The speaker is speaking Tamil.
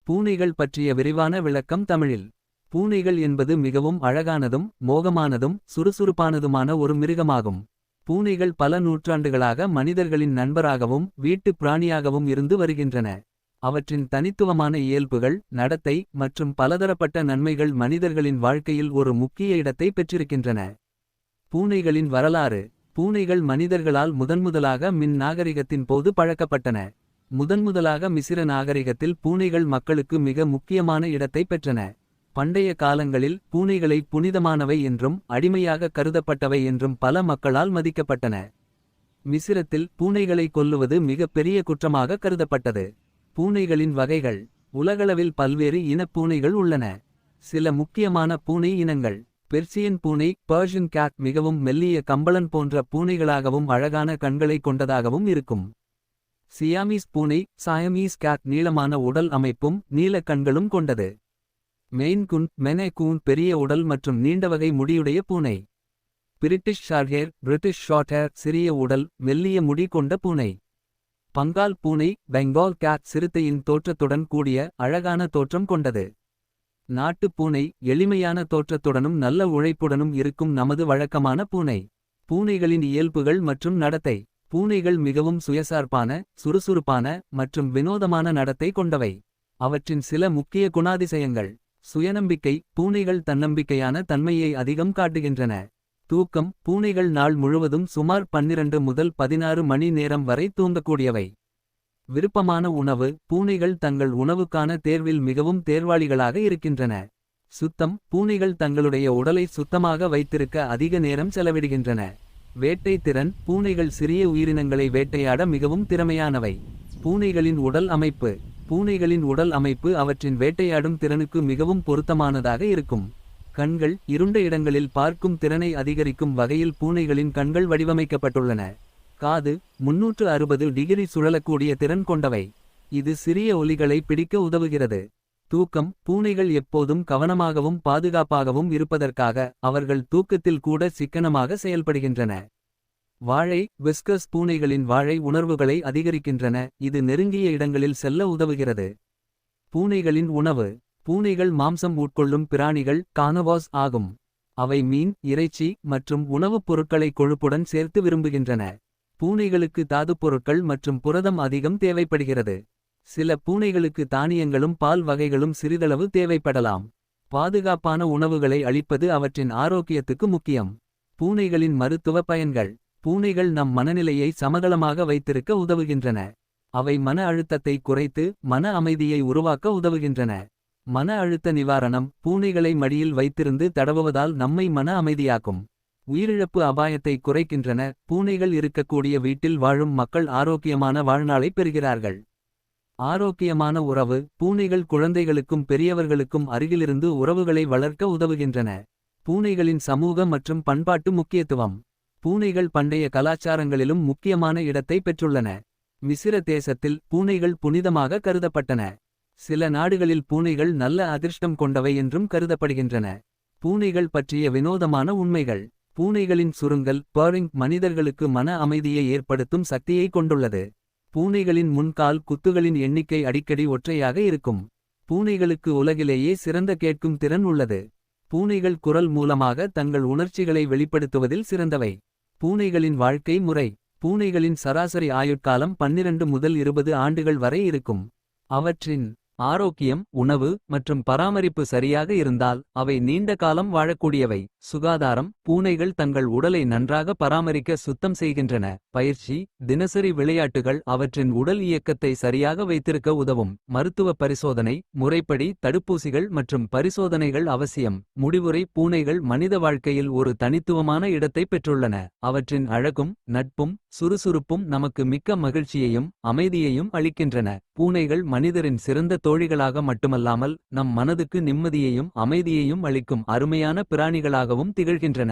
பூனைகள் பற்றிய விரிவான விளக்கம் தமிழில். பூனைகள் என்பது மிகவும் அழகானதும் மோகமானதும் சுறுசுறுப்பானதுமான ஒரு மிருகமாகும். பூனைகள் பல நூற்றாண்டுகளாக மனிதர்களின் நண்பராகவும் வீட்டு பிராணியாகவும் இருந்து வருகின்றன. அவற்றின் தனித்துவமான இயல்புகள், நடத்தை மற்றும் பலதரப்பட்ட நன்மைகள் மனிதர்களின் வாழ்க்கையில் ஒரு முக்கிய இடத்தை பெற்றிருக்கின்றன. பூனைகளின் வரலாறு. பூனைகள் மனிதர்களால் முதன்முதலாக மின் நாகரிகத்தின் போது பழக்கப்பட்டன. முதன்முதலாக மிசிர நாகரிகத்தில் பூனைகள் மக்களுக்கு மிக முக்கியமான இடத்தை பெற்றன. பண்டைய காலங்களில் பூனைகளை புனிதமானவை என்றும் அடிமையாக கருதப்பட்டவை என்றும் பல மக்களால் மதிக்கப்பட்டன. மிசிரத்தில் பூனைகளை கொல்லுவது மிக பெரிய குற்றமாக கருதப்பட்டது. பூனைகளின் வகைகள். உலகளவில் பல்வேறு இனப் பூனைகள் உள்ளன. சில முக்கியமான பூனை இனங்கள். பெர்சியன் பூனை பர்ஷியன் கேட் மிகவும் மெல்லிய கம்பளன் போன்ற பூனைகளாகவும் அழகான கண்களை கொண்டதாகவும் இருக்கும். சியாமீஸ் பூனை சயமீஸ் கேட் நீளமான உடல் அமைப்பும் நீல கண்களும் கொண்டது. மெயின் குன் மெனே கூன் பெரிய உடல் மற்றும் நீண்டவகை முடியுடைய பூனை. பிரிட்டிஷ் ஷார்ட்ஹேர் பிரிட்டிஷ் ஷார்ட்ஹேர் சிறிய உடல் மெல்லிய முடி கொண்ட பூனை. பங்கால் பூனை பெங்கால் கேட் சிறுத்தையின் தோற்றத்துடன் கூடிய அழகான தோற்றம் கொண்டது. நாட்டு பூனை எளிமையான தோற்றத்துடனும் நல்ல உழைப்புடனும் இருக்கும் நமது வழக்கமான பூனை. பூனைகளின் இயல்புகள் மற்றும் நடத்தை. பூனைகள் மிகவும் சுயசார்பான, சுறுசுறுப்பான மற்றும் வினோதமான நடத்தை கொண்டவை. அவற்றின் சில முக்கிய குணாதிசயங்கள். சுயநம்பிக்கை. பூனைகள் தன்னம்பிக்கையான தன்மையை அதிகம் காட்டுகின்றன. தூக்கம். பூனைகள் நாள் முழுவதும் சுமார் 12 முதல் 16 மணி நேரம் வரை தூங்கக்கூடியவை. விருப்பமான உணவு. பூனைகள் தங்கள் உணவுக்கான தேர்வில் மிகவும் தேர்வாளிகளாக இருக்கின்றன. சுத்தம். பூனைகள் தங்களுடைய உடலை சுத்தமாக வைத்திருக்க அதிக நேரம் செலவிடுகின்றன. வேட்டை திறன். பூனைகள் சிறிய உயிரினங்களை வேட்டையாட மிகவும் திறமையானவை. பூனைகளின் உடல் அமைப்பு. பூனைகளின் உடல் அமைப்பு அவற்றின் வேட்டையாடும் திறனுக்கு மிகவும் பொருத்தமானதாக இருக்கும். கண்கள். இருண்ட இடங்களில் பார்க்கும் திறனை அதிகரிக்கும் வகையில் பூனைகளின் கண்கள் வடிவமைக்கப்பட்டுள்ளன. காது. 360 டிகிரி சுழலக்கூடிய திறன் கொண்டவை. இது சிறிய ஒலிகளை பிடிக்க உதவுகிறது. தூக்கம். பூனைகள் எப்போதும் கவனமாகவும் பாதுகாப்பாகவும் இருப்பதற்காக அவர்கள் தூக்கத்தில் கூட சிக்கனமாக செயல்படுகின்றன. வாழை. விஸ்கஸ். பூனைகளின் வாழை உணர்வுகளை அதிகரிக்கின்றன, இது நெருங்கிய இடங்களில் செல்ல உதவுகிறது. பூனைகளின் உணவு. பூனைகள் மாம்சம் உட்கொள்ளும் பிராணிகள் கார்னவார்ஸ் ஆகும். அவை மீன், இறைச்சி மற்றும் உணவுப் பொருட்களை கொழுப்புடன் சேர்த்து விரும்புகின்றன. பூனைகளுக்கு தாதுப்பொருட்கள் மற்றும் புரதம் அதிகம் தேவைப்படுகிறது. சில பூனைகளுக்கு தானியங்களும் பால் வகைகளும் சிறிதளவு தேவைப்படலாம். பாதுகாப்பான உணவுகளை அளிப்பது அவற்றின் ஆரோக்கியத்துக்கு முக்கியம். பூனைகளின் மருத்துவ பயன்கள். பூனைகள் நம் மனநிலையை சமதளமாக வைத்திருக்க உதவுகின்றன. அவை மன அழுத்தத்தை குறைத்து மன அமைதியை உருவாக்க உதவுகின்றன. மன அழுத்த நிவாரணம். பூனைகளை மடியில் வைத்திருந்து தடவுவதால் நம்மை மன அமைதியாக்கும். உயிரிழப்பு அபாயத்தை குறைக்கின்றன. பூனைகள் இருக்கக்கூடிய வீட்டில் வாழும் மக்கள் ஆரோக்கியமான வாழ்நாளை பெறுகிறார்கள். ஆரோக்கியமான உறவு. பூனைகள் குழந்தைகளுக்கும் பெரியவர்களுக்கும் அருகிலிருந்து உறவுகளை வளர்க்க உதவுகின்றன. பூனைகளின் சமூக மற்றும் பண்பாட்டு முக்கியத்துவம். பூனைகள் பண்டைய கலாச்சாரங்களிலும் முக்கியமான இடத்தை பெற்றுள்ளன. மிசிர தேசத்தில் பூனைகள் புனிதமாக கருதப்பட்டன. சில நாடுகளில் பூனைகள் நல்ல அதிர்ஷ்டம் கொண்டவை என்றும் கருதப்படுகின்றன. பூனைகள் பற்றிய வினோதமான உண்மைகள். பூனைகளின் சுருங்கல் பர்ரிங் மனிதர்களுக்கு மன அமைதியை ஏற்படுத்தும் சக்தியை கொண்டுள்ளது. பூனைகளின் முன்கால் குத்துகளின் எண்ணிக்கை அடிக்கடி ஒற்றையாக இருக்கும். பூனைகளுக்கு உலகிலேயே சிறந்த கேட்கும் திறன் உள்ளது. பூனைகள் குரல் மூலமாக தங்கள் உணர்ச்சிகளை வெளிப்படுத்துவதில் சிறந்தவை. பூனைகளின் வாழ்க்கை முறை. பூனைகளின் சராசரி ஆயுட்காலம் 12 முதல் 20 ஆண்டுகள் வரை இருக்கும். அவற்றின் ஆரோக்கியம். உணவு மற்றும் பராமரிப்பு சரியாக இருந்தால் அவை நீண்ட காலம் வாழக்கூடியவை. சுகாதாரம். பூனைகள் தங்கள் உடலை நன்றாக பராமரிக்க சுத்தம் செய்கின்றன. பயிற்சி. தினசரி விளையாட்டுகள் அவற்றின் உடல் இயக்கத்தை சரியாக வைத்திருக்க உதவும். மருத்துவ பரிசோதனை. முறைப்படி தடுப்பூசிகள் மற்றும் பரிசோதனைகள் அவசியம். முடிவுரை. பூனைகள் மனித வாழ்க்கையில் ஒரு தனித்துவமான இடத்தை பெற்றுள்ளன. அவற்றின் அழகும் நட்பும் சுறுசுறுப்பும் நமக்கு மிக்க மகிழ்ச்சியையும் அமைதியையும் அளிக்கின்றன. பூனைகள் மனிதரின் சிறந்த தோழிகளாக மட்டுமல்லாமல் நம் மனதுக்கு நிம்மதியையும் அமைதியையும் அளிக்கும் அருமையான பிராணிகளாகவும் திகழ்கின்றன.